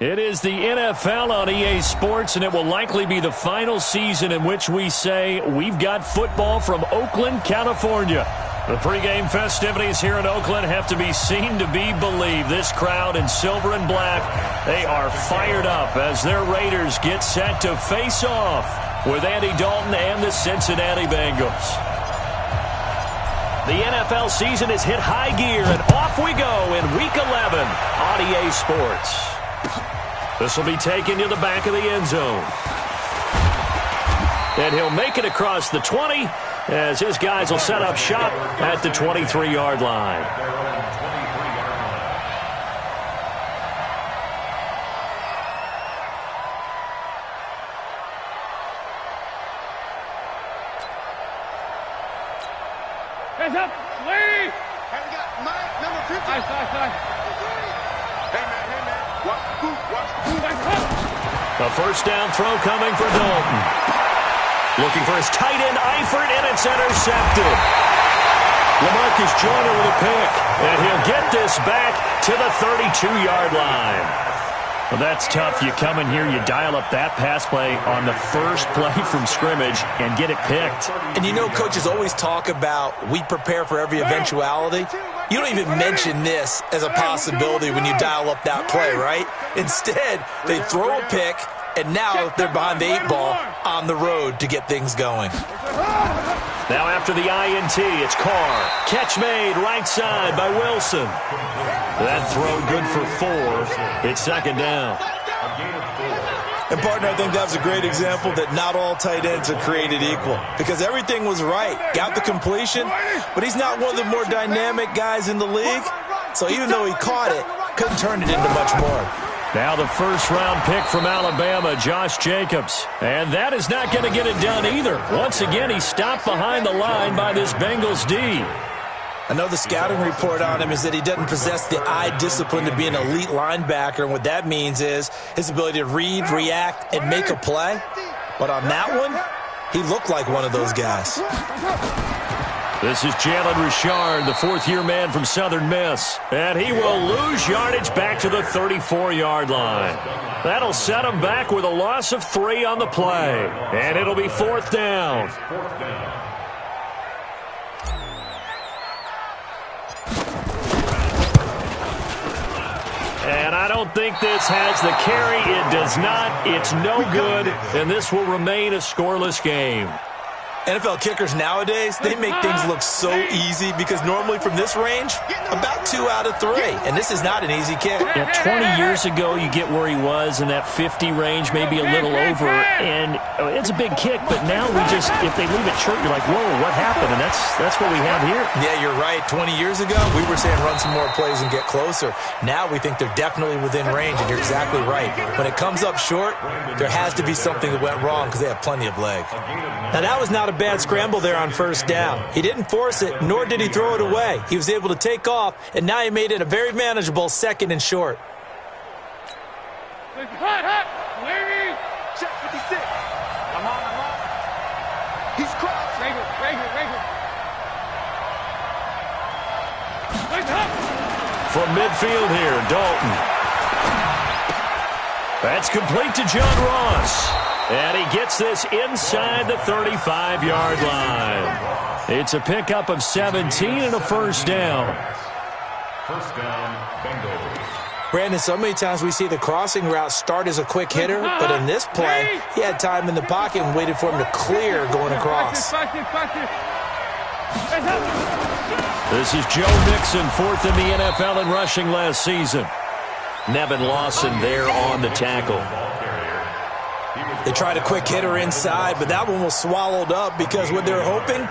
It is the NFL on EA Sports, and it will likely be the final season in which we say we've got football from Oakland, California. The pregame festivities here in Oakland have to be seen to be believed. This crowd in silver and black, they are fired up as their Raiders get set to face off with Andy Dalton and the Cincinnati Bengals. The NFL season has hit high gear, and off we go in Week 11 on EA Sports. This will be taken to the back of the end zone. And he'll make it across the 20 as his guys will set up shop at the 23-yard line. Hands up, Lee! Hey, we got Mike, number 50. Nice. Hey, man. A first down throw coming for Dalton. Looking for his tight end, Eifert, and it's intercepted. LaMarcus Joyner with a pick, and he'll get this back to the 32-yard line. Well, that's tough. You come in here, you dial up that pass play on the first play from scrimmage and get it picked. And you know, coaches always talk about we prepare for every eventuality. You don't even mention this as a possibility when you dial up that play, right? Instead, they throw a pick, and now they're behind the 8-ball on the road to get things going. Now after the INT, it's Carr. Catch made right side by Wilson. That throw good for 4. It's second down. And, partner, I think that was a great example that not all tight ends are created equal because everything was right. Got the completion, but he's not one of the more dynamic guys in the league. So even though he caught it, couldn't turn it into much more. Now the first-round pick from Alabama, Josh Jacobs. And that is not going to get it done either. Once again, he's stopped behind the line by this Bengals D. I know the scouting report on him is that he doesn't possess the eye discipline to be an elite linebacker, and what that means is his ability to read, react, and make a play. But on that one, he looked like one of those guys. This is Jalen Richard, the fourth-year man from Southern Miss. And he will lose yardage back to the 34-yard line. That'll set him back with a loss of 3 on the play. And it'll be fourth down. And I don't think this has the carry. It does not. It's no good. And this will remain a scoreless game. NFL kickers nowadays, they make things look so easy because normally from this range, about 2 out of 3. And this is not an easy kick. Yeah, 20 years ago, you get where he was in that 50 range, maybe a little over. And it's a big kick, but now we just, if they leave it short, you're like, whoa, what happened? And that's what we have here. Yeah, you're right. 20 years ago, we were saying run some more plays and get closer. Now we think they're definitely within range, and you're exactly right. When it comes up short, there has to be something that went wrong because they have plenty of leg. Now, that was not a bad scramble there on first down. He didn't force it, nor did he throw it away. He was able to take off, and now he made it a very manageable second and short. Hot, Larry! Check 56. I'm on. He's crossed. Right here. From midfield here, Dalton. That's complete to John Ross. And he gets this inside the 35-yard line. It's a pickup of 17 and a first down. First down, Bengals. Brandon, so many times we see the crossing route start as a quick hitter, but in this play, he had time in the pocket and waited for him to clear going across. This is Joe Mixon, fourth in the NFL in rushing last season. Nevin Lawson there on the tackle. They tried a quick hitter inside, but that one was swallowed up because what they're hoping,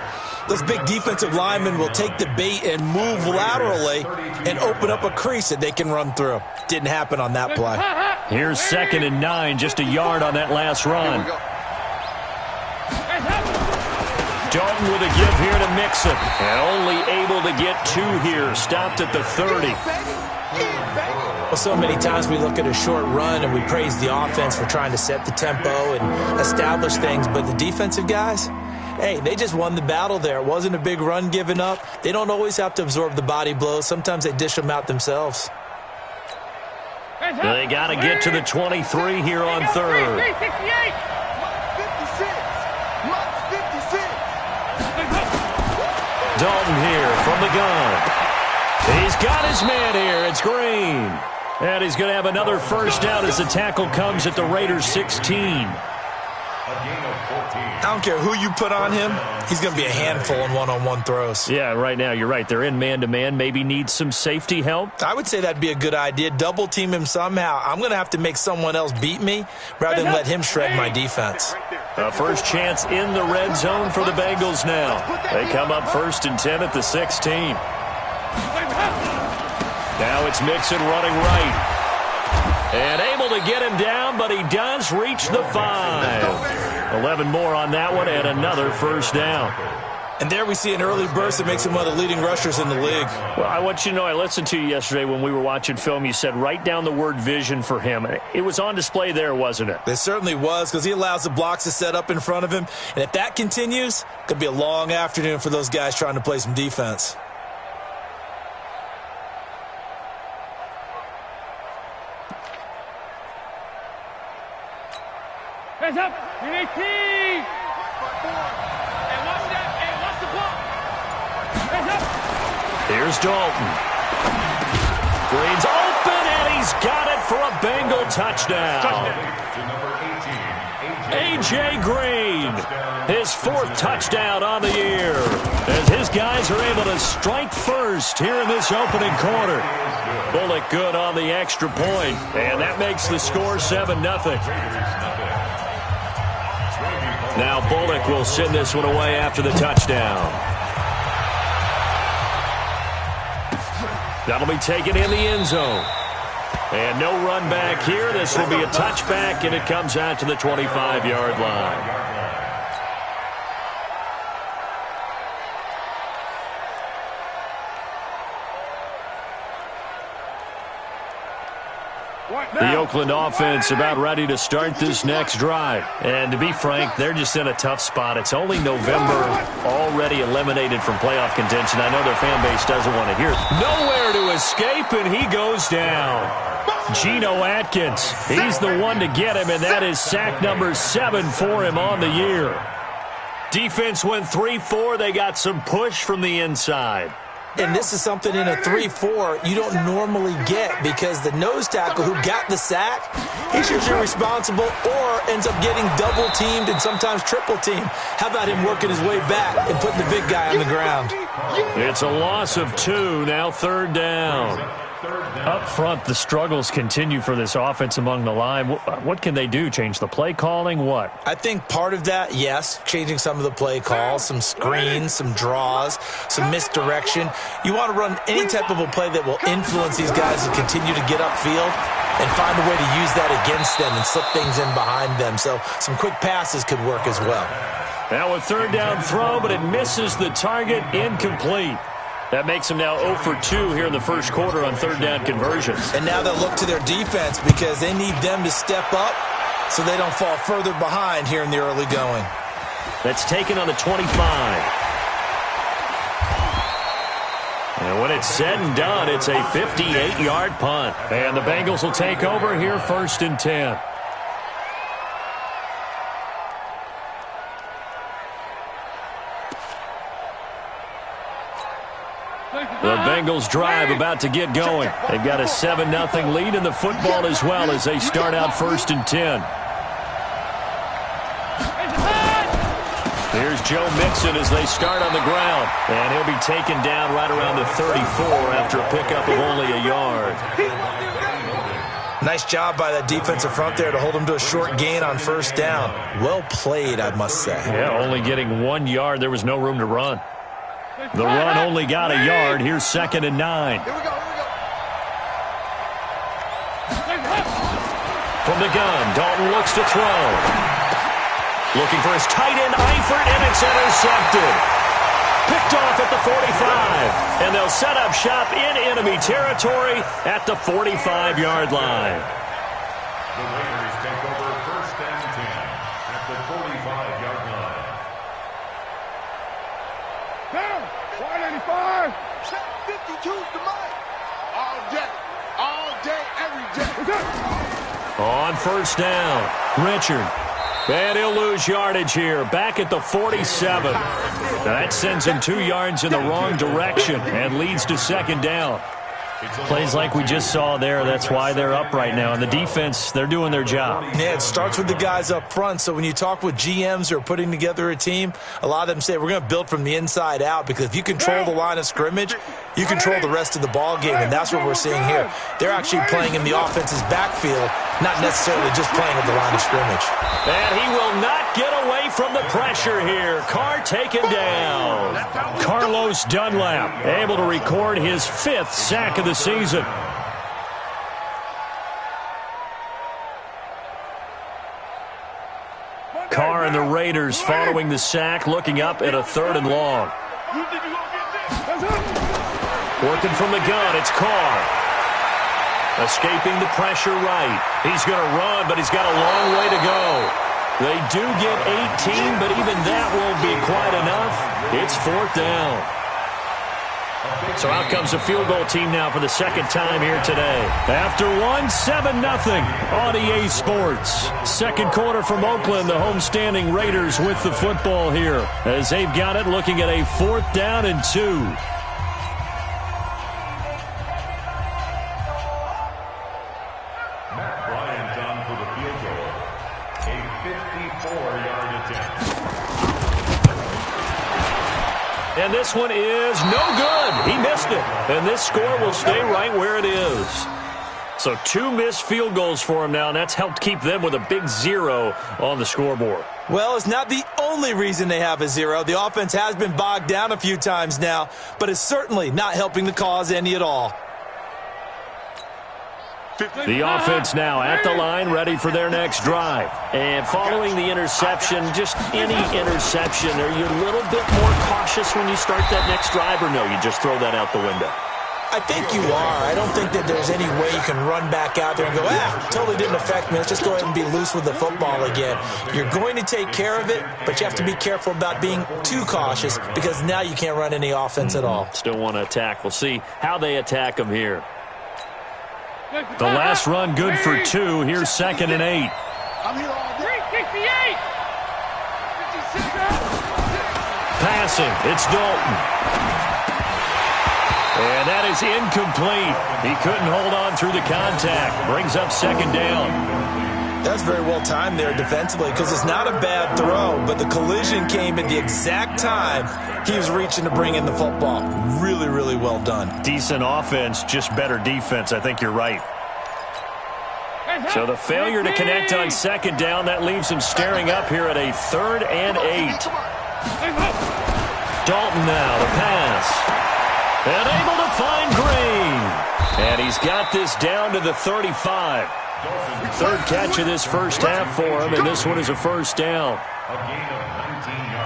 those big defensive linemen will take the bait and move laterally and open up a crease that they can run through. Didn't happen on that play. Here's 2nd and 9, just a yard on that last run. Dalton with a give here to Mixon, and only able to get 2 here, stopped at the 30. Well, so many times we look at a short run and we praise the offense for trying to set the tempo and establish things, but the defensive guys, hey, they just won the battle there. It wasn't a big run given up. They don't always have to absorb the body blows. Sometimes they dish them out themselves. They got to get to the 23 here on third. Dalton here from the gun. He's got his man here. It's Green. And he's going to have another first down as the tackle comes at the Raiders' 16. I don't care who you put on him. He's going to be a handful in one-on-one throws. Yeah, right now, you're right. They're in man-to-man. Maybe needs some safety help. I would say that'd be a good idea. Double team him somehow. I'm going to have to make someone else beat me rather than let him shred my defense. A first chance in the red zone for the Bengals now. They come up 1st and 10 at the 16. Now it's Mixon running right. And able to get him down, but he does reach the 5. 11 more on that one and another first down. And there we see an early burst that makes him one of the leading rushers in the league. Well, I want you to know, I listened to you yesterday when we were watching film. You said write down the word vision for him. It was on display there, wasn't it? It certainly was, because he allows the blocks to set up in front of him. And if that continues, it could be a long afternoon for those guys trying to play some defense. Hands up! You need T! And watch that, and watch the block! Hands up! Here's Dalton. Green's open, and he's got it for a Bengal touchdown. A.J. Green, his 4th touchdown on the year, as his guys are able to strike first here in this opening quarter. Bullock good on the extra point, and that makes the score 7-0. Now Bullock will send this one away after the touchdown. That'll be taken in the end zone. And no run back here. This will be a touchback, and it comes out to the 25-yard line. The Oakland offense about ready to start this next drive. And to be frank, they're just in a tough spot. It's only November, already eliminated from playoff contention. I know their fan base doesn't want to hear it. Nowhere to escape, and he goes down. Geno Atkins, he's the one to get him, and that is sack number 7 for him on the year. Defense went 3-4. They got some push from the inside. And this is something in a 3-4 you don't normally get, because the nose tackle who got the sack, he's usually responsible or ends up getting double-teamed and sometimes triple-teamed. How about him working his way back and putting the big guy on the ground? It's a loss of 2, now 3rd down. Up front, the struggles continue for this offense among the line. What can they do? Change the play calling? What? I think part of that, yes, changing some of the play calls, some screens, some draws, some misdirection. You want to run any type of a play that will influence these guys to continue to get upfield and find a way to use that against them and slip things in behind them. So some quick passes could work as well. Now a 3rd down throw, but it misses the target, incomplete. That makes them now 0 for 2 here in the first quarter on 3rd down conversions. And now they'll look to their defense because they need them to step up so they don't fall further behind here in the early going. That's taken on the 25. And when it's said and done, it's a 58-yard punt. And the Bengals will take over here 1st and 10. The Bengals drive about to get going. They've got a 7-0 lead in the football as well as they start out 1st and 10. Here's Joe Mixon as they start on the ground. And he'll be taken down right around the 34 after a pickup of only a yard. Nice job by that defensive front there to hold him to a short gain on 1st down. Well played, I must say. Yeah, only getting 1 yard. There was no room to run. The run only got a yard. Here's 2nd and 9. From the gun, Dalton looks to throw. Looking for his tight end, Eifert, and it's intercepted. Picked off at the 45. And they'll set up shop in enemy territory at the 45-yard line. The Raiders take over 1st and 10 at the 45-yard line. 185. 52's the mic. All day, every day. on first down. Richard. And he'll lose yardage here. Back at the 47. Now that sends him 2 yards in the wrong direction and leads to second down. Plays like we just saw there. That's why they're up right now. And the defense, they're doing their job. Yeah, it starts with the guys up front. So when you talk with GMs who are putting together a team, a lot of them say we're going to build from the inside out, because if you control the line of scrimmage, you control the rest of the ball game, and that's what we're seeing here. They're actually playing in the offense's backfield, not necessarily just playing at the line of scrimmage. And he will not get away from the pressure here. Carr taken down. Carlos Dunlap able to record his 5th sack of the season. Carr and the Raiders following the sack, looking up at a 3rd and long. Working from the gun, it's Carr. Escaping the pressure right. He's going to run, but he's got a long way to go. They do get 18, but even that won't be quite enough. It's 4th down. So out comes a field goal team now for the second time here today. After one, 7-0 on EA Sports. Second quarter from Oakland, the homestanding Raiders with the football here, as they've got it looking at a 4th down and 2. And this one is no good. He missed it. And this score will stay right where it is. So 2 missed field goals for him now, and that's helped keep them with a big 0 on the scoreboard. Well, it's not the only reason they have a 0. The offense has been bogged down a few times now, but it's certainly not helping the cause any at all. The offense now at the line, ready for their next drive. And following the interception, just any interception, are you a little bit more cautious when you start that next drive, or no, you just throw that out the window? I think you are. I don't think that there's any way you can run back out there and go, totally didn't affect me. Let's just go ahead and be loose with the football again. You're going to take care of it, but you have to be careful about being too cautious, because now you can't run any offense at all. Still want to attack. We'll see how they attack them here. The last run good for 2. Here's 2nd and 8. I'm here all day. 368. 56. Passing. It's Dalton. And that is incomplete. He couldn't hold on through the contact. Brings up 2nd down. That's very well timed there defensively, because it's not a bad throw, but the collision came at the exact time he was reaching to bring in the football. Really, really well done. Decent offense, just better defense. I think you're right. So the failure to connect on 2nd down, that leaves him staring up here at a 3rd and 8. Dalton now, the pass. And able to find Green. And he's got this down to the 35. 3rd catch of this first half for him, and this one is a 1st down.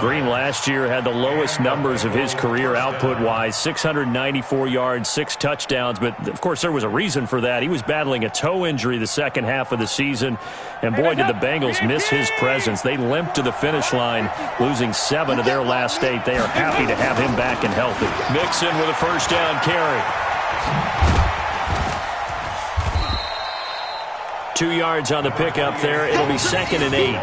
Green last year had the lowest numbers of his career output-wise, 694 yards, 6 touchdowns, but of course there was a reason for that. He was battling a toe injury the second half of the season, and boy, did the Bengals miss his presence. They limped to the finish line, losing 7 of their last 8. They are happy to have him back and healthy. Mixon with a 1st down carry. 2 yards on the pickup there. It'll be 2nd and 8.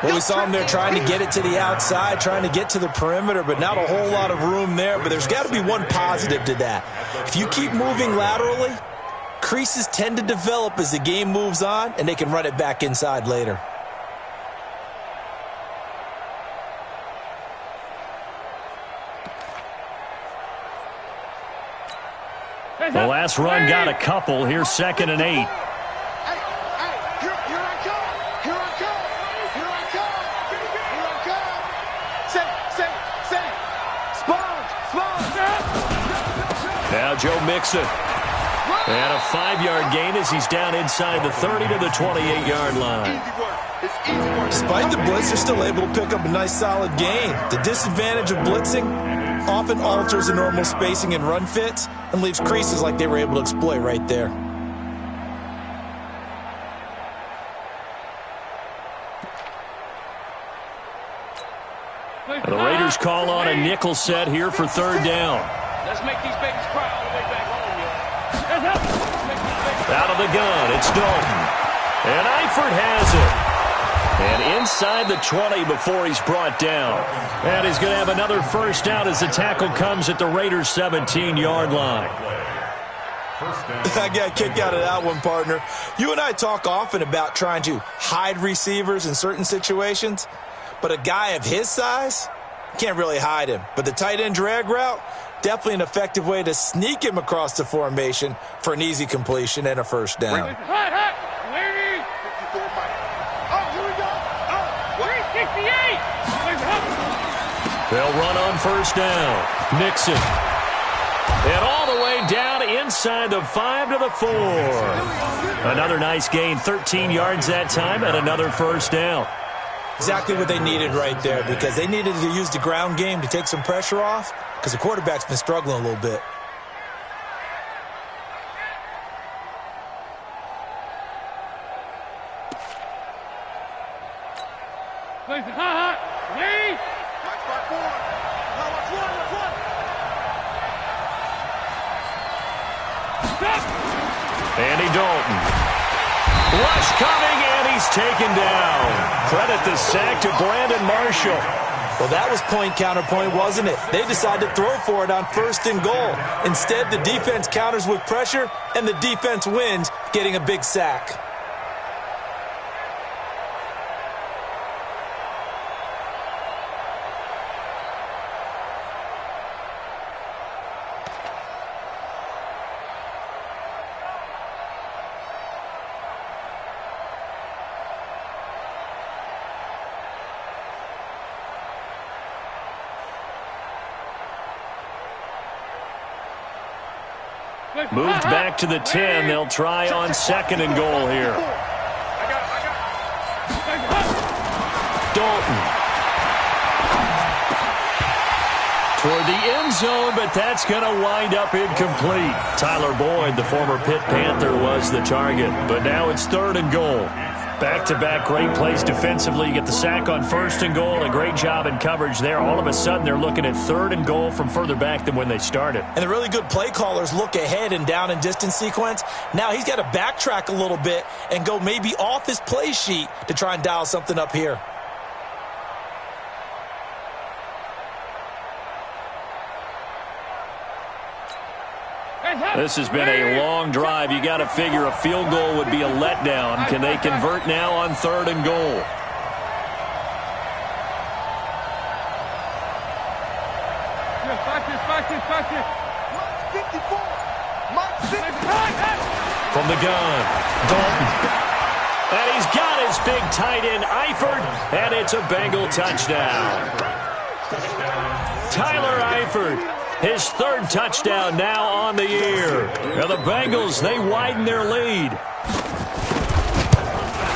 Well, we saw him there trying to get it to the outside, trying to get to the perimeter, but not a whole lot of room there. But there's got to be one positive to that. If you keep moving laterally, creases tend to develop as the game moves on, and they can run it back inside later. The last run got a couple. Here's 2nd and 8. Now Joe Mixon. And a 5-yard gain as he's down inside the 30 to the 28-yard line. Despite the blitz, they're still able to pick up a nice solid gain. The disadvantage of blitzing often alters the normal spacing and run fits and leaves creases like they were able to exploit right there. And the Raiders call on a nickel set here for 3rd down. Let's make these babies cry all the way back home, yo. Out of the gun, it's Dalton. And Eifert has it. And inside the 20 before he's brought down. And he's going to have another first down as the tackle comes at the Raiders' 17-yard line. I got a kick out of that one, partner. You and I talk often about trying to hide receivers in certain situations, but a guy of his size, can't really hide him. But the tight end drag route, definitely an effective way to sneak him across the formation for an easy completion and a first down. They'll run on first down. Nixon. And all the way down inside the 5 to the 4. Another nice gain, 13 yards that time, and another first down. Exactly what they needed right there, because they needed to use the ground game to take some pressure off, because the quarterback's been struggling a little bit. Andy Dalton. Rush coming, and he's taken down. Credit the sack to Brandon Marshall. Well, that was point counterpoint, wasn't it? They decided to throw for it on first and goal. Instead, the defense counters with pressure, and the defense wins, getting a big sack. Moved back to the 10. They'll try on second and goal here. Dalton. Toward the end zone, but that's going to wind up incomplete. Tyler Boyd, the former Pitt Panther, was the target. But now it's third and goal. Back-to-back great plays defensively. You get the sack on first and goal. A great job in coverage there. All of a sudden, they're looking at third and goal from further back than when they started. And the really good play callers look ahead and down and distance sequence. Now he's got to backtrack a little bit and go maybe off his play sheet to try and dial something up here. This has been a long drive. You got to figure a field goal would be a letdown. Can they convert now on third and goal? From the gun, Dalton. And he's got his big tight end, Eifert, and it's a Bengal touchdown. Tyler Eifert. His third touchdown now on the year. Now the Bengals, they widen their lead.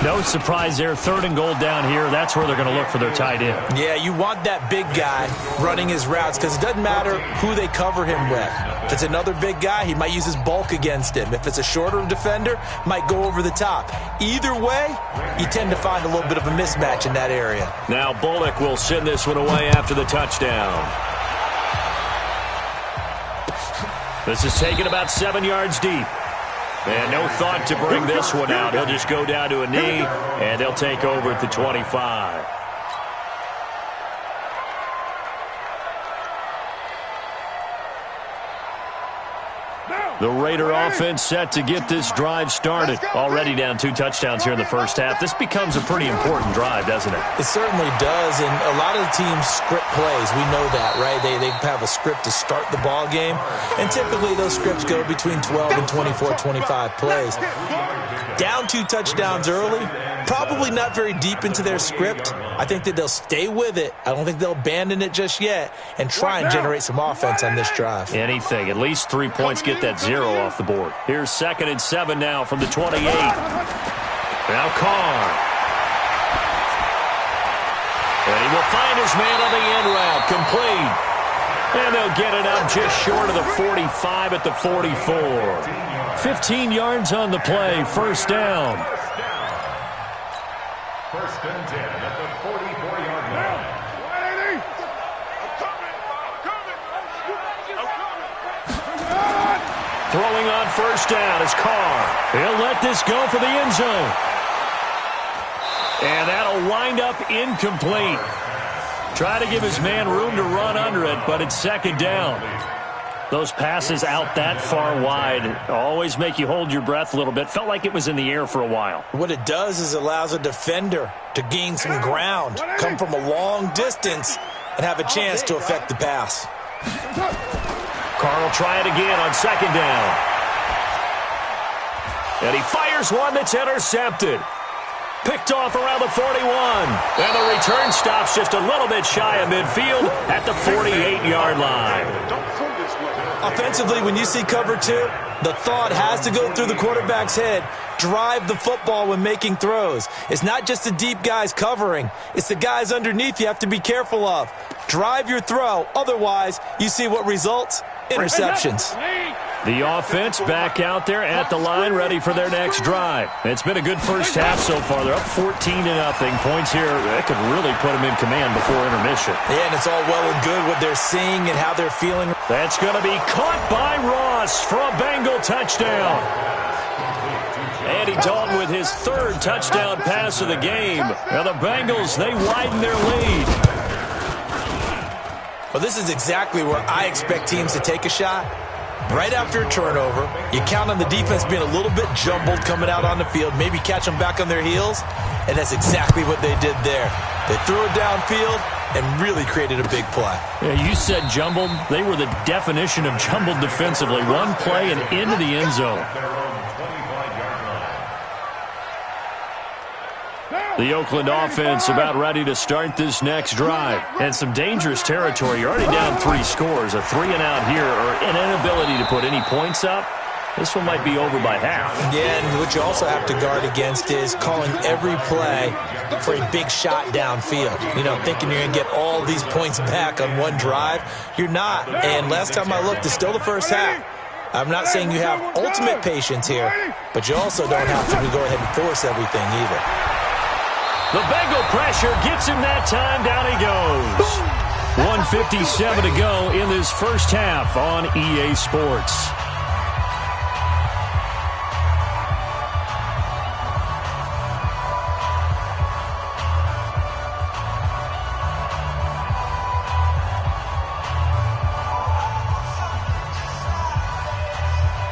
No surprise there. Third and goal down here. That's where they're going to look for their tight end. Yeah, you want that big guy running his routes because it doesn't matter who they cover him with. If it's another big guy, he might use his bulk against him. If it's a shorter defender, might go over the top. Either way, you tend to find a little bit of a mismatch in that area. Now Bullock will send this one away after the touchdown. This is taken about 7 yards deep. And no thought to bring this one out. He'll just go down to a knee, and they'll take over at the 25. The Raider offense set to get this drive started. Already down 2 touchdowns here in the first half. This becomes a pretty important drive, doesn't it? It certainly does, and a lot of the teams script plays. We know that, right? They have a script to start the ball game, and typically those scripts go between 12 and 24, 25 plays. Down 2 touchdowns early, probably not very deep into their script. I think that they'll stay with it. I don't think they'll abandon it just yet and try and generate some offense on this drive. Anything. At least 3 points, get that 0 off the board. Here's 2nd and 7 now from the 28. Now Carr. And he will find his man on the end route. Complete. And they'll get it up just short of the 45 at the 44. 15 yards on the play. First down. First and 10 at the 44-yard line. Throwing on first down is Carr. He'll let this go for the end zone. And that'll wind up incomplete. Try to give his man room to run under it, but it's second down. Those passes out that far wide always make you hold your breath a little bit. Felt like it was in the air for a while. What it does is allows a defender to gain some ground, come from a long distance, and have a chance to affect the pass. Carr will try it again on second down. And he fires one that's intercepted. Picked off around the 41. And the return stops just a little bit shy of midfield at the 48-yard line. Offensively, when you see cover two, the thought has to go through the quarterback's head. Drive the football when making throws. It's not just the deep guys covering. It's the guys underneath you have to be careful of. Drive your throw. Otherwise, you see what results? Interceptions. The offense back out there at the line, ready for their next drive. It's been a good first half so far. They're up 14-0. Points here, that could really put them in command before intermission. Yeah, and it's all well and good what they're seeing and how they're feeling. That's going to be caught by Ross for a Bengal touchdown. Andy Dalton with his third touchdown pass of the game. Now the Bengals, they widen their lead. Well, this is exactly where I expect teams to take a shot. Right after a turnover, you count on the defense being a little bit jumbled coming out on the field, maybe catch them back on their heels, and that's exactly what they did there. They threw it downfield and really created a big play. Yeah, you said jumbled. They were the definition of jumbled defensively. One play and into the end zone. The Oakland offense about ready to start this next drive. And some dangerous territory. You're already down 3 scores. A 3-and-out here or an inability to put any points up. This one might be over by half. Yeah, and what you also have to guard against is calling every play for a big shot downfield. You know, thinking you're going to get all these points back on one drive. You're not. And last time I looked, it's still the first half. I'm not saying you have ultimate patience here, but you also don't have to go ahead and force everything either. The Bengal pressure gets him that time. Down he goes. 1:57 to go in this first half on EA Sports.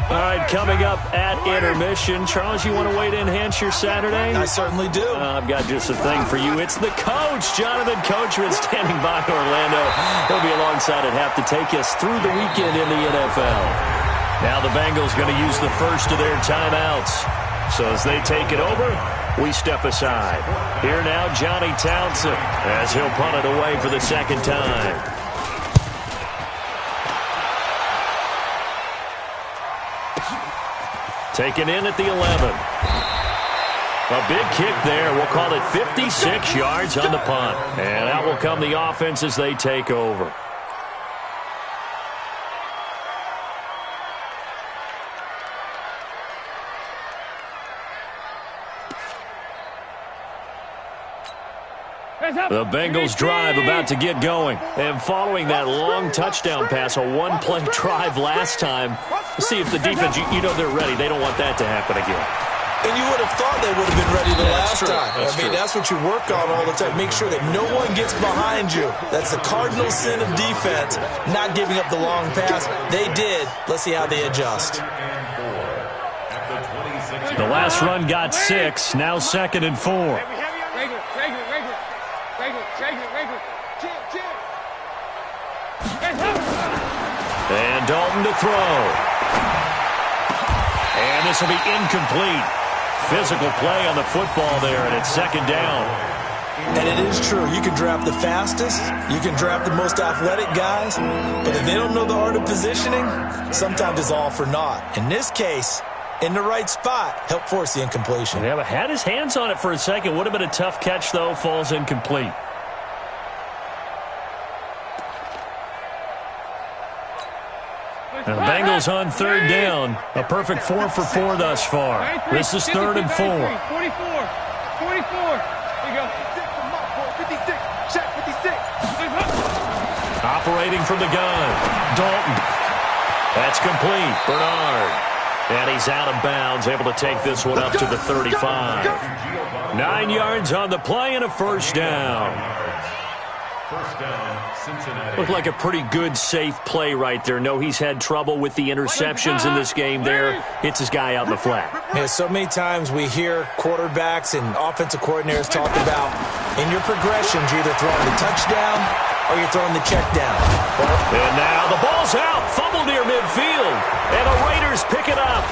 All right, coming up at intermission. Charles, you want to wait in enhance your Saturday? I certainly do. I've got just a thing for you. It's the coach, Jonathan Coachman, standing by Orlando. He'll be alongside at half to take us through the weekend in the NFL. Now the Bengals going to use the first of their timeouts. So as they take it over, we step aside. Here now, Johnny Townsend, as he'll punt it away for the second time. Taken in at the 11. A big kick there. We'll call it 56 yards on the punt. And out will come the offense as they take over. The Bengals drive about to get going. And following that long touchdown pass, a one-play drive last time, see if the defense, you know they're ready. They don't want that to happen again. And you would have thought they would have been ready the last time. That's what you work on all the time. Make sure that no one gets behind you. That's the cardinal sin of defense, not giving up the long pass. They did. Let's see how they adjust. The last run got 6. Now 2nd and 4. And Dalton to throw. And this will be incomplete. Physical play on the football there, and it's 2nd down. And it is true. You can draft the fastest. You can draft the most athletic guys. But if they don't know the art of positioning, sometimes it's all for naught. In this case, in the right spot, help force the incompletion. Yeah, but had his hands on it for a second. Would have been a tough catch, though. Falls incomplete. The Bengals on 3rd down. A perfect 4 for 4 thus far. This is 3rd and 4. 44. 44. Here you go. 56. Check 56. Operating from the gun. Dalton. That's complete. Bernard. And he's out of bounds, able to take this one up to the 35. 9 yards on the play and a first down. First down, Cincinnati. Looked like a pretty good, safe play right there. No, he's had trouble with the interceptions in this game there. Hits his guy out in the flat. Yeah, so many times we hear quarterbacks and offensive coordinators talk about in your progressions, you're either throwing the touchdown or you're throwing the check down. And now the ball's out. Fumble near midfield. And the Raiders pick it up.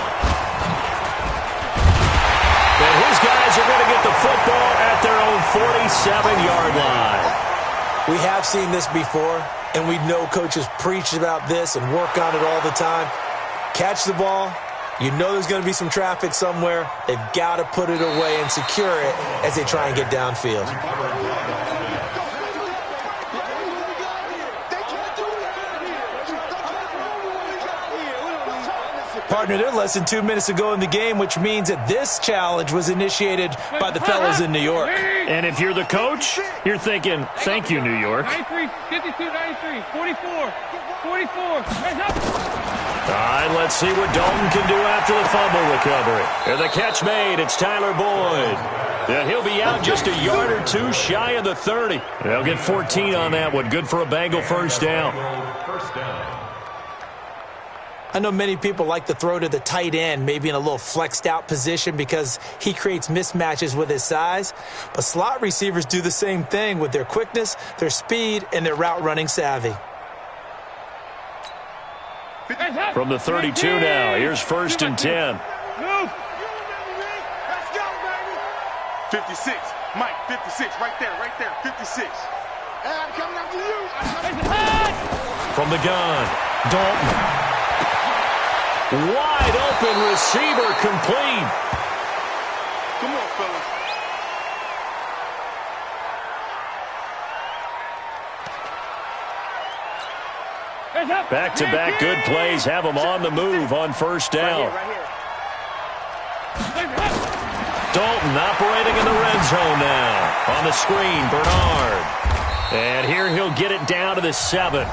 And his guys are going to get the football at their own 47-yard line. We have seen this before, and we know coaches preach about this and work on it all the time. Catch the ball. You know there's going to be some traffic somewhere. They've got to put it away and secure it as they try and get downfield. Partner, they're less than 2 minutes to go in the game, which means that this challenge was initiated by the fellows in New York. And if you're the coach, you're thinking, thank you, New York. 93, 52, 93, 44, 44. Hands up. All right, let's see what Dalton can do after the fumble recovery. And the catch made, it's Tyler Boyd. And he'll be out just a yard or two shy of the 30. They'll get 14 on that one. Good for a Bengal first down. First down. I know many people like to throw to the tight end, maybe in a little flexed out position because he creates mismatches with his size. But slot receivers do the same thing with their quickness, their speed, and their route running savvy. From the 32 now, here's first and 10. Move. 56, Mike, 56, right there, 56. Hey, I'm coming after you. From the gun, Dalton. Wide open receiver complete. Come on, fellas. Back-to-back good plays have them on the move on first down. Dalton operating in the red zone now. On the screen, Bernard. And here he'll get it down to the 7.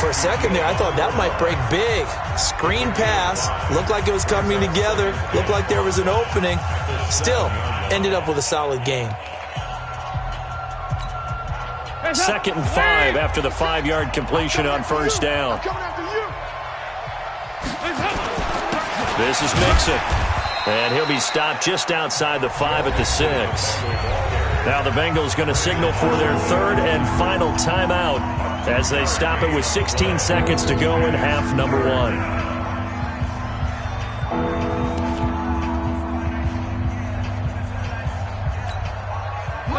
For a second there, I thought that might break big. Screen pass. Looked like it was coming together. Looked like there was an opening. Still, ended up with a solid gain. Second and 5 after the 5-yard completion on first down. This is Mixon. And he'll be stopped just outside the 5 at the 6. Now the Bengals going to signal for their third and final timeout as they stop it with 16 seconds to go in half number 1.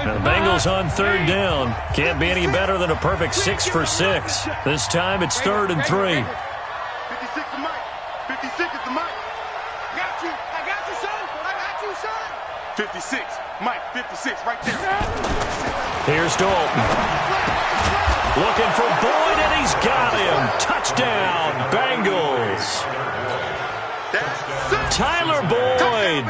Now the Bengals on third down. Can't be any better than a perfect 6 for 6. This time it's 3rd and 3. 56 is Mike. 56 is the Mike. Got you. I got you, son. I got you, son. 56. Mike, 56, right there. Here's Dalton. Looking for Boyd, and he's got him. Touchdown, Bengals. Tyler Boyd,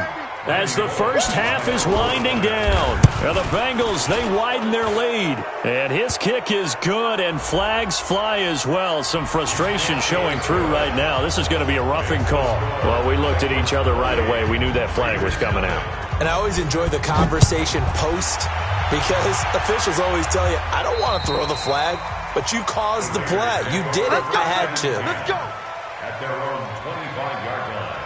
as the first half is winding down. Now the Bengals, they widen their lead. And his kick is good, and flags fly as well. Some frustration showing through right now. This is going to be a roughing call. Well, we looked at each other right away. We knew that flag was coming out. And I always enjoy the conversation post because officials always tell you, I don't want to throw the flag, but you caused the play. You did it. I had to. Let's go. At their own 25-yard line.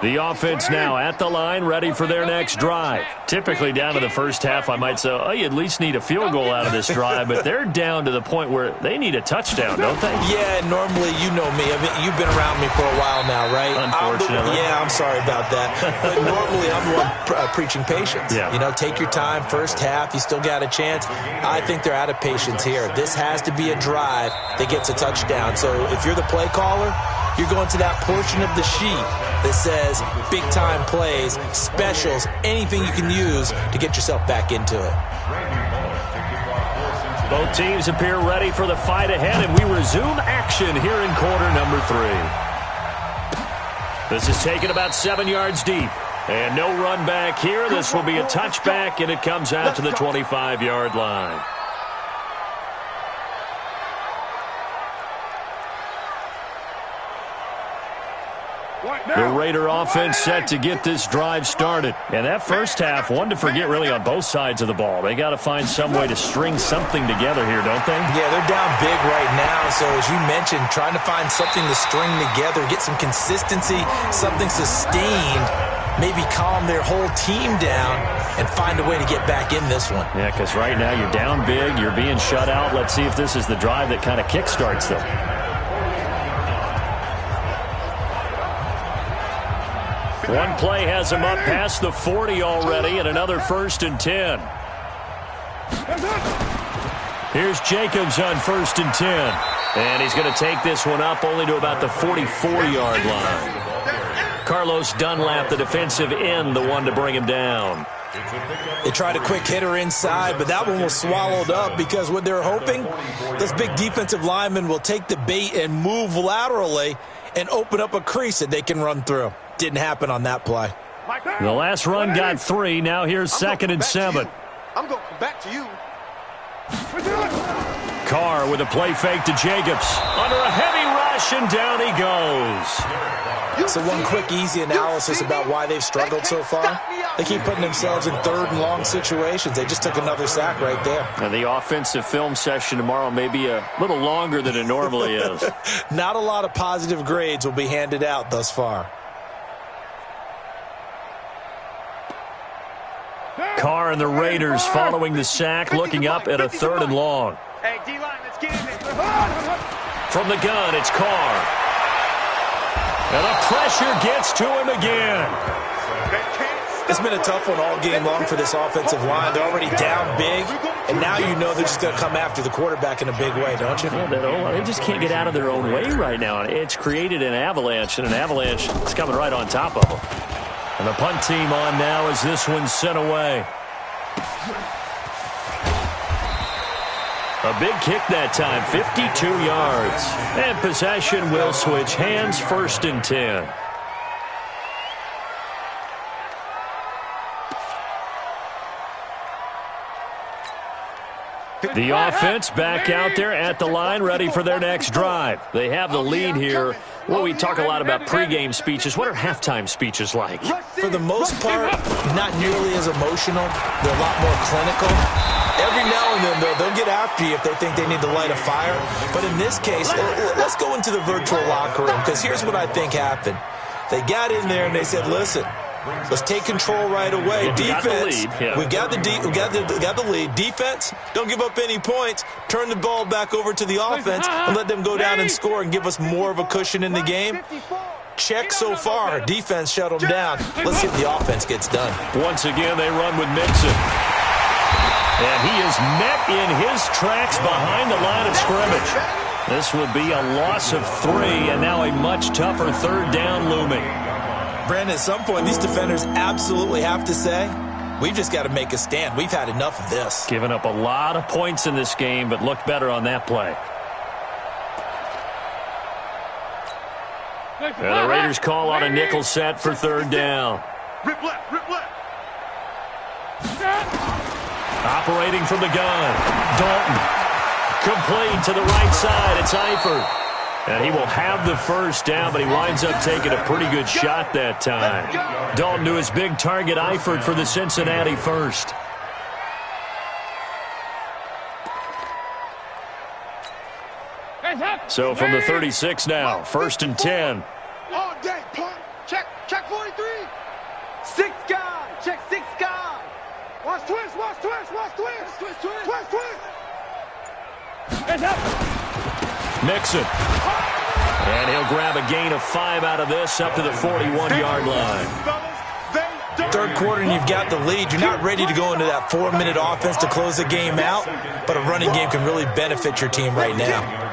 The offense now at the line, ready for their next drive. Typically down to the first half, I might say, oh, you at least need a field goal out of this drive, but they're down to the point where they need a touchdown, don't they? Yeah, normally, you know me. I mean, you've been around me for a while now, right? Unfortunately. I'm sorry about that. But normally, I'm the one preaching patience. Yeah. You know, take your time. First half, you still got a chance. I think they're out of patience here. This has to be a drive that gets a touchdown. So if you're the play caller, you're going to that portion of the sheet that says big-time plays, specials, anything you can use to get yourself back into it. Both teams appear ready for the fight ahead, and we resume action here in quarter number 3. This is taken about 7 yards deep. And no run back here. This will be a touchback, and it comes out to the 25-yard line. The Raider offense set to get this drive started. And that first half, one to forget really on both sides of the ball. They got to find some way to string something together here, don't they? Yeah, they're down big right now. So as you mentioned, trying to find something to string together, get some consistency, something sustained, maybe calm their whole team down and find a way to get back in this one. Yeah, because right now you're down big, you're being shut out. Let's see if this is the drive that kind of kickstarts them. One play has him up past the 40 already, and another 1st and 10. Here's Jacobs on 1st and 10. And he's going to take this one up only to about the 44-yard line. Carlos Dunlap, the defensive end, the one to bring him down. They tried a quick hitter inside, but that one was swallowed up because what they're hoping, this big defensive lineman will take the bait and move laterally and open up a crease that they can run through. Didn't happen on that play. The last run got 3. Now here's 2nd and 7. I'm going to come back to you. Carr with a play fake to Jacobs. Under a heavy rush, and down he goes. So one quick, easy analysis about why they've struggled so far. They keep putting themselves in 3rd and long situations. They just took another sack right there. And the offensive film session tomorrow may be a little longer than it normally is. Not a lot of positive grades will be handed out thus far. Carr and the Raiders following the sack, looking up at a 3rd and long. Hey, D-line, let's get in there. From the gun, it's Carr. And the pressure gets to him again. It's been a tough one all game long for this offensive line. They're already down big, and now you know they're just going to come after the quarterback in a big way, don't you? Yeah, they just can't get out of their own way right now. It's created an avalanche, and an avalanche is coming right on top of them. And the punt team on now as this one's sent away. A big kick that time, 52 yards. And possession will switch hands, 1st and 10. The offense back out there at the line, ready for their next drive. They have the lead here. Well, we talk a lot about pregame speeches. What are halftime speeches like? For the most part, not nearly as emotional. They're a lot more clinical. Every now and then, though, they'll get after you if they think they need to light a fire. But in this case, let's go into the virtual locker room, because here's what I think happened. They got in there and they said, listen, let's take control right away. Defense, we got the lead. Defense, don't give up any points. Turn the ball back over to the offense and let them go down and score and give us more of a cushion in the game. Check so far. Defense shut them down. Let's see if the offense gets done. Once again, they run with Mixon. And he is met in his tracks behind the line of scrimmage. This will be a loss of 3, and now a much tougher 3rd down looming. Brandon, at some point, these defenders absolutely have to say, we've just got to make a stand. We've had enough of this. Giving up a lot of points in this game, but looked better on that play. And the Raiders call on a nickel set for 3rd down. Rip left, rip left. Operating from the gun, Dalton. Complete to the right side. It's Eifert. And he will have the 1st down, but he winds up taking a pretty good shot that time. Dalton to his big target, Eifert, for the Cincinnati 1st. So from the 36 now, 1st and 10. All day, punt. Check 43. 6 guy. Check 6 guy. Watch twist, watch twist, watch twist. Twist, twist. Twist, twist. Mixon. And he'll grab a gain of 5 out of this up to the 41-yard line. 3rd quarter and you've got the lead. You're not ready to go into that 4-minute offense to close the game out, but a running game can really benefit your team right now.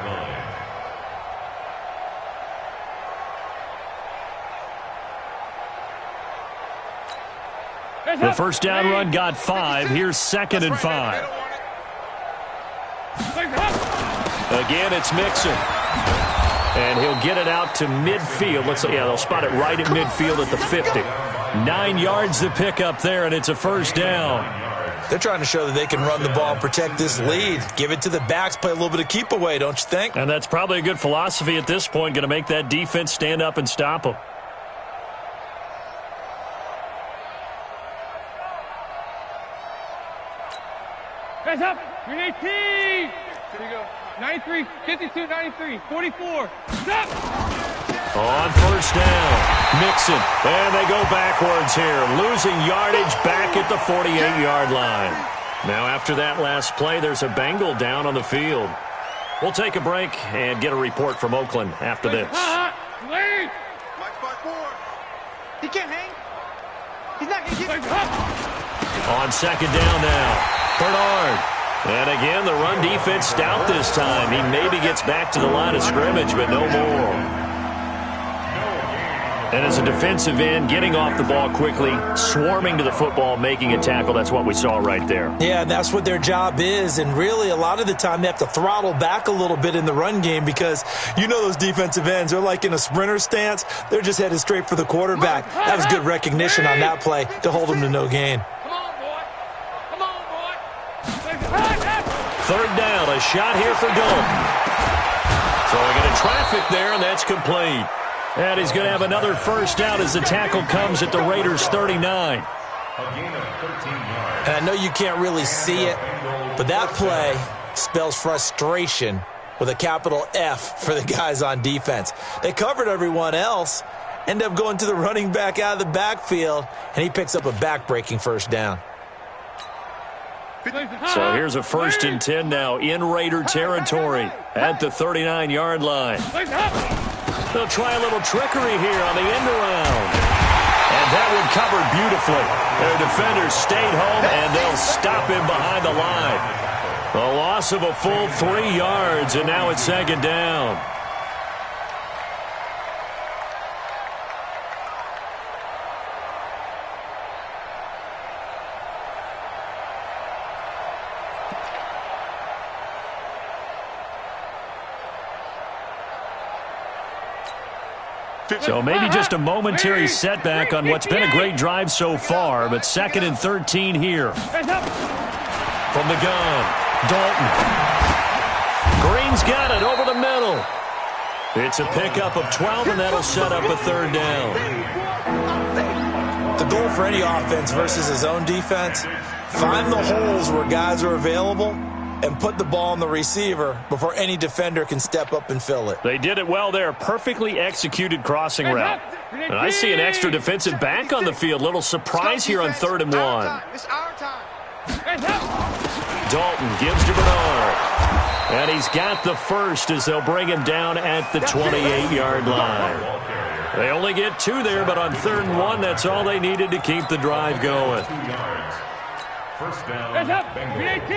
The 1st down run got 5. Here's 2nd and 5. Again, it's Mixon. And he'll get it out to midfield. They'll spot it right at midfield at the 50. 9 yards to pick up there, and it's a 1st down. They're trying to show that they can run the ball and protect this lead. Give it to the backs, play a little bit of keep away, don't you think? And that's probably a good philosophy at this point, going to make that defense stand up and stop them. Hands up. Green 18. Here you go. 93, 52, 93, 44. Stop. On first down, Mixon, and they go backwards here, losing yardage back at the 48-yard line. Now after that last play, there's a Bengal down on the field. We'll take a break and get a report from Oakland after this. Lead. Mike 5-4. He can't hang. He's not going to get On second down now, Bernard. And again, the run defense stout this time. He maybe gets back to the line of scrimmage, but no more. And as a defensive end, getting off the ball quickly, swarming to the football, making a tackle, that's what we saw right there. Yeah, and that's what their job is. And really, a lot of the time, they have to throttle back a little bit in the run game because you know those defensive ends, they're like in a sprinter stance. They're just headed straight for the quarterback. That was good recognition on that play to hold them to no gain. Come on, boy. Come on, boy. Third down, a shot here for Dalton. Throwing into traffic there, and that's complete. And he's going to have another first down as the tackle comes at the Raiders' 39. A gain of 13 yards. And I know you can't really see it, but that play spells frustration with a capital F for the guys on defense. They covered everyone else, end up going to the running back out of the backfield, and he picks up a back-breaking first down. So here's a 1st and 10 now in Raider territory at the 39-yard line. They'll try a little trickery here on the end around. And that one covered beautifully. Their defenders stayed home, and they'll stop him behind the line. A loss of a full 3 yards, and now it's second down. So maybe just a momentary setback on what's been a great drive so far, but 2nd and 13 here. From the gun, Dalton. Green's got it over the middle. It's a pickup of 12, and that'll set up a third down. The goal for any offense versus his own defense, find the holes where guys are available and put the ball on the receiver before any defender can step up and fill it. They did it well there. Perfectly executed crossing route. And I see an extra defensive back on the field. Little surprise here on 3rd and 1. It's our time. Dalton gives to Bernard. And he's got the first as they'll bring him down at the 28-yard line. They only get 2 there, but on 3rd and 1, that's all they needed to keep the drive going. 2 yards. First down. Hands up. Bengals. Green 18.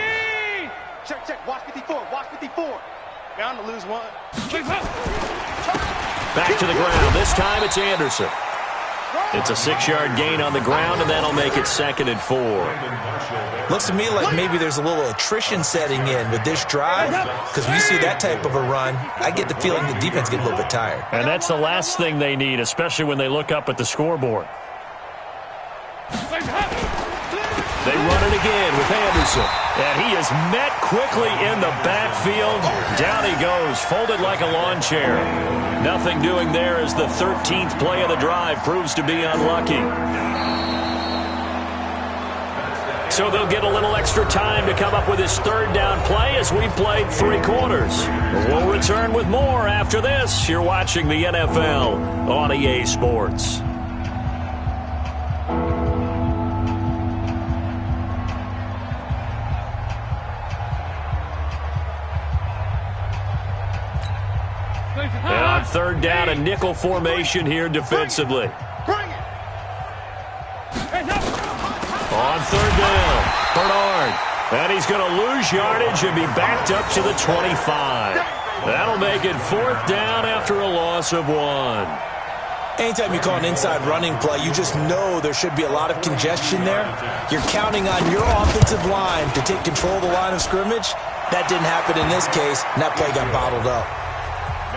Check. Watch 54. Watch 54. Bound to lose one. Back to the ground. This time it's Anderson. It's a 6-yard gain on the ground, and that'll make it 2nd and 4. Looks to me like maybe there's a little attrition setting in with this drive, because when you see that type of a run, I get the feeling the defense getting a little bit tired. And that's the last thing they need, especially when they look up at the scoreboard. They run it again with Anderson. And he is met quickly in the backfield. Down he goes, folded like a lawn chair. Nothing doing there as the 13th play of the drive proves to be unlucky. So they'll get a little extra time to come up with his 3rd down play as we played 3 quarters. We'll return with more after this. You're watching the NFL on EA Sports. And on 3rd down, a nickel formation here defensively. Bring it. On 3rd down, Bernard. And he's going to lose yardage and be backed up to the 25. That'll make it 4th down after a loss of 1. Anytime you call an inside running play, you just know there should be a lot of congestion there. You're counting on your offensive line to take control of the line of scrimmage. That didn't happen in this case, and that play got bottled up.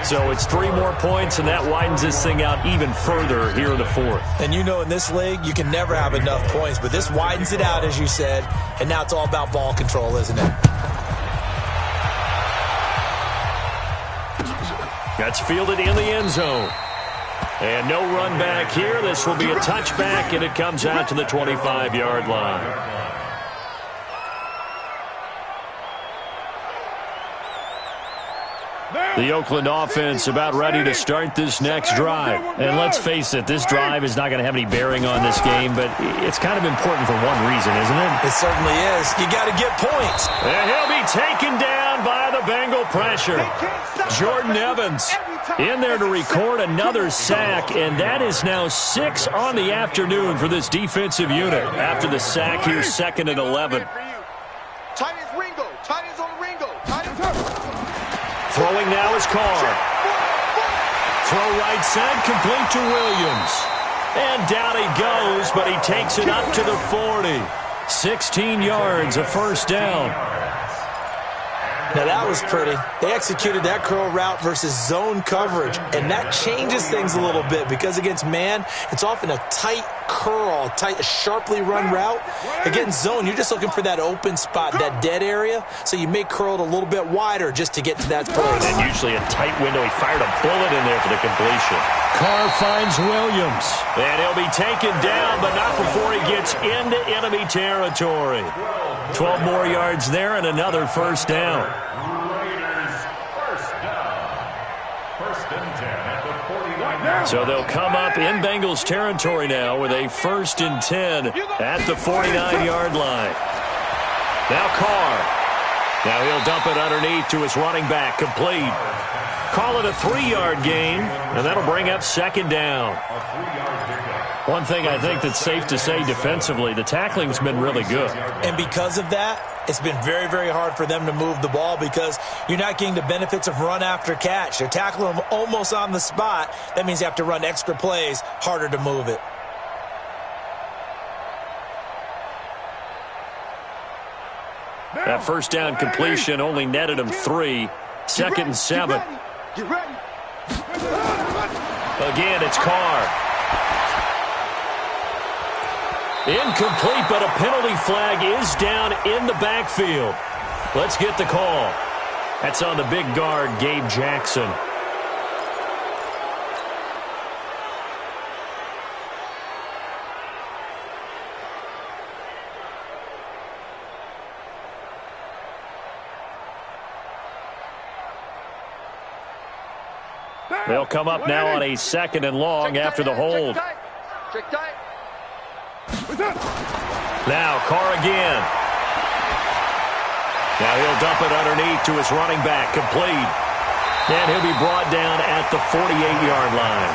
So it's 3 more points, and that widens this thing out even further here in the 4th. And you know in this league, you can never have enough points, but this widens it out, as you said, and now it's all about ball control, isn't it? That's fielded in the end zone. And no run back here. This will be a touchback, and it comes out to the 25-yard line. The Oakland offense about ready to start this next drive. And let's face it, this drive is not going to have any bearing on this game, but it's kind of important for one reason, isn't it? It certainly is. You got to get points. And he'll be taken down by the Bengal pressure. Jordan Evans in there to record another sack, and that is now 6 on the afternoon for this defensive unit. After the sack, here's 2nd and 11. Tight ends Ringo. Tight ends on Ringo. Tight ends. Throwing now is Carr. Throw right side, complete to Williams. And down he goes, but he takes it up to the 40. 16 yards, a first down. Now, that was pretty. They executed that curl route versus zone coverage, and that changes things a little bit because against man, it's often a tight curl, tight, sharply run route. Against zone, you're just looking for that open spot, that dead area, so you may curl it a little bit wider just to get to that place. And usually a tight window. He fired a bullet in there for the completion. Carr finds Williams, and he'll be taken down, but not before he gets into enemy territory. 12 more yards there and another first down. So they'll come up in Bengals territory now with a 1st and 10 at the 49-yard line. Now Carr. Now he'll dump it underneath to his running back, complete. Call it a 3-yard gain, and that'll bring up 2nd down. One thing I think that's safe to say defensively, the tackling's been really good. And because of that, it's been very, very hard for them to move the ball because you're not getting the benefits of run after catch. They're tackling them almost on the spot. That means you have to run extra plays, harder to move it. That first down completion only netted him 3. 2nd and 7. Get ready. Again, it's Carr. Incomplete, but a penalty flag is down in the backfield. Let's get the call. That's on the big guard, Gabe Jackson. They'll come up now on a 2nd and long after the hold. Check tight. Now Carr again. Now he'll dump it underneath to his running back, complete. And he'll be brought down at the 48-yard line.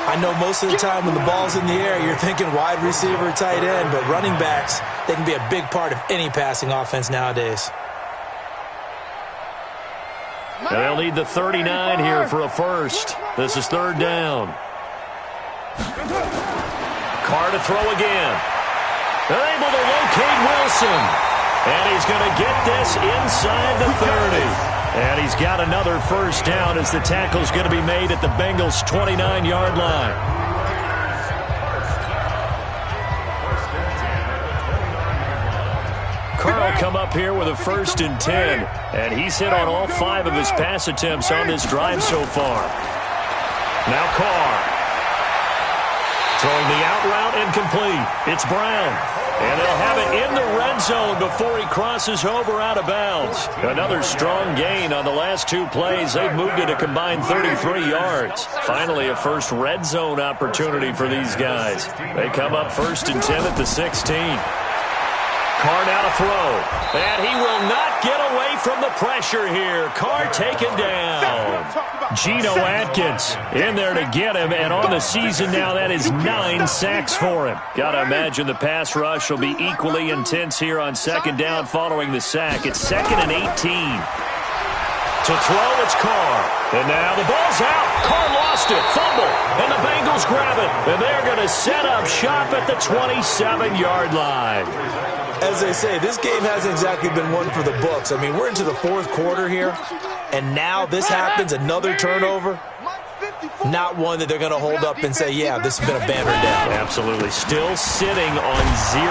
I know most of the time when the ball's in the air, you're thinking wide receiver, tight end, but running backs, they can be a big part of any passing offense nowadays. And they'll need the 39 here for a first. This is 3rd down. Carr to throw again. They're able to locate Wilson. And he's going to get this inside the 30. And he's got another first down as the tackle's going to be made at the Bengals' 29-yard line. Carr will come up here with a 1st and 10. And he's hit on all 5 of his pass attempts on this drive so far. Now Carr. Throwing the out route incomplete. It's Brown. And they'll have it in the red zone before he crosses over out of bounds. Another strong gain on the last 2 plays. They've moved it a combined 33 yards. Finally, a first red zone opportunity for these guys. They come up 1st and 10 at the 16. Carr now to throw. And he will not get away from the pressure here. Carr taken down. Geno Atkins in there to get him. And on the season now, that is 9 sacks for him. Got to imagine the pass rush will be equally intense here on 2nd down following the sack. It's 2nd and 18. To throw, it's Carr. And now the ball's out. Carr lost it. Fumble. And the Bengals grab it. And they're going to set up shop at the 27-yard line. As they say, this game hasn't exactly been one for the books. I mean, we're into the 4th quarter here, and now this happens, another turnover. Not one that they're going to hold up and say, yeah, this has been a banner down. Absolutely. Still sitting on 0.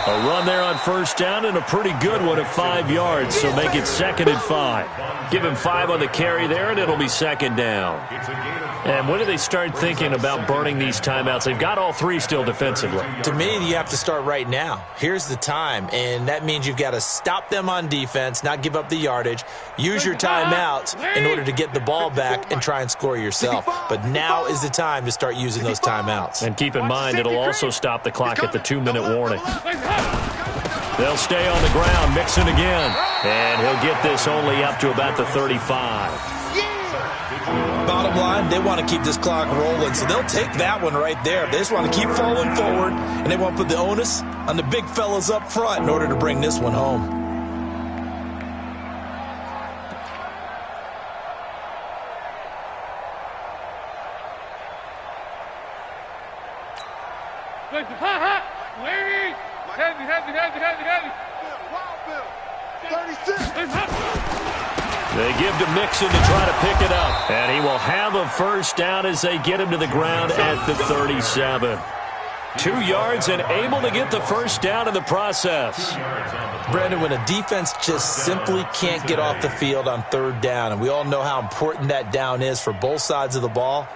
A run there on first down and a pretty good one at 5 yards, so make it 2nd and 5. Give him 5 on the carry there, and it'll be 2nd down. And when do they start thinking about burning these timeouts? They've got all 3 still defensively. To me, you have to start right now. Here's the time, and that means you've got to stop them on defense, not give up the yardage, use your timeouts in order to get the ball back and try and score yourself. But now is the time to start using those timeouts. And keep in mind, it'll also stop the clock at the 2-minute warning. They'll stay on the ground, Mixon again. And he'll get this only up to about the 35. Bottom line, they want to keep this clock rolling, so they'll take that one right there. They just want to keep falling forward, and they want to put the onus on the big fellas up front in order to bring this one home. They give to Mixon to try to pick it up. And he will have a first down as they get him to the ground at the 37. 2 yards and able to get the first down in the process. Brandon, when a defense just simply can't get off the field on 3rd down, and we all know how important that down is for both sides of the ball,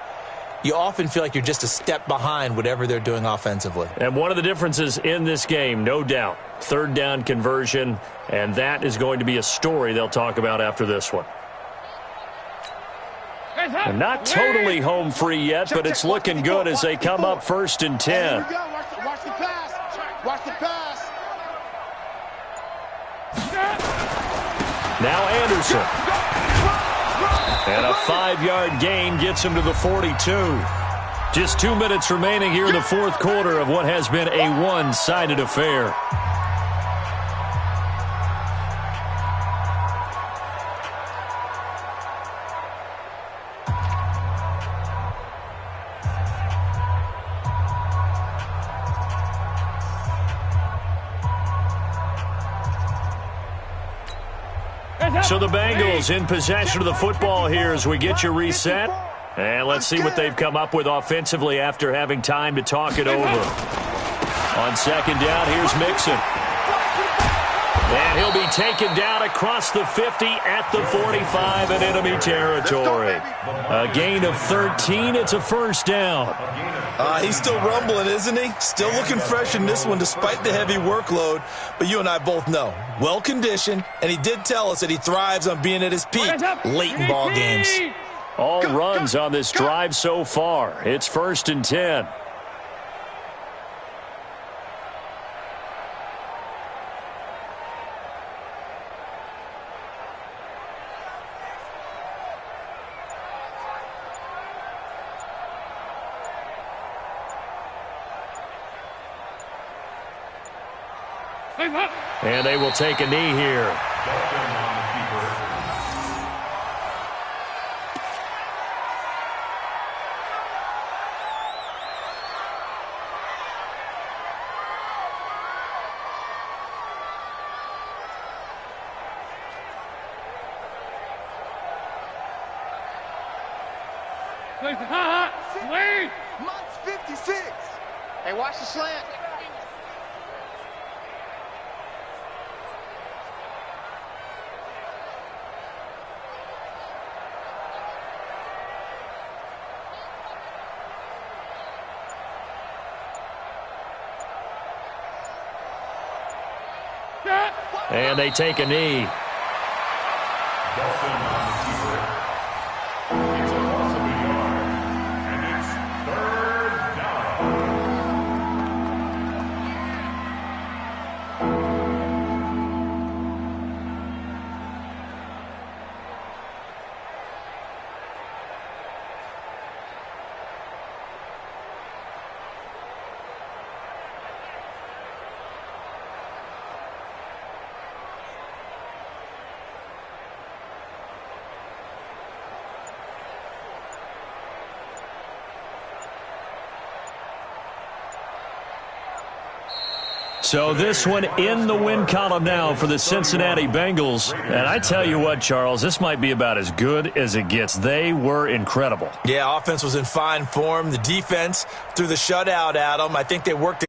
you often feel like you're just a step behind whatever they're doing offensively. And one of the differences in this game, no doubt, 3rd down conversion, and that is going to be a story they'll talk about after this one. And not totally home free yet, but it's looking good as they come up 1st and 10. Watch the pass. Watch the pass. Now Anderson. And a 5-yard gain gets him to the 42. Just 2 minutes remaining here in the 4th quarter of what has been a one-sided affair. So the Bengals in possession of the football here as we get you reset. And let's see what they've come up with offensively after having time to talk it over. On 2nd down, here's Mixon. And he'll be taken down across the 50 at the 45 in enemy territory. A gain of 13. It's a first down. He's still rumbling, isn't he? Still looking fresh in this one despite the heavy workload. But you and I both know, well-conditioned, and he did tell us that he thrives on being at his peak late in ball games. All runs on this drive so far. It's 1st and 10. And they will take a knee here. Wait! Month's 56. Hey, watch the slant. And they take a knee. So this one in the win column now for the Cincinnati Bengals. And I tell you what, Charles, this might be about as good as it gets. They were incredible. Yeah, offense was in fine form. The defense threw the shutout at them. I think they worked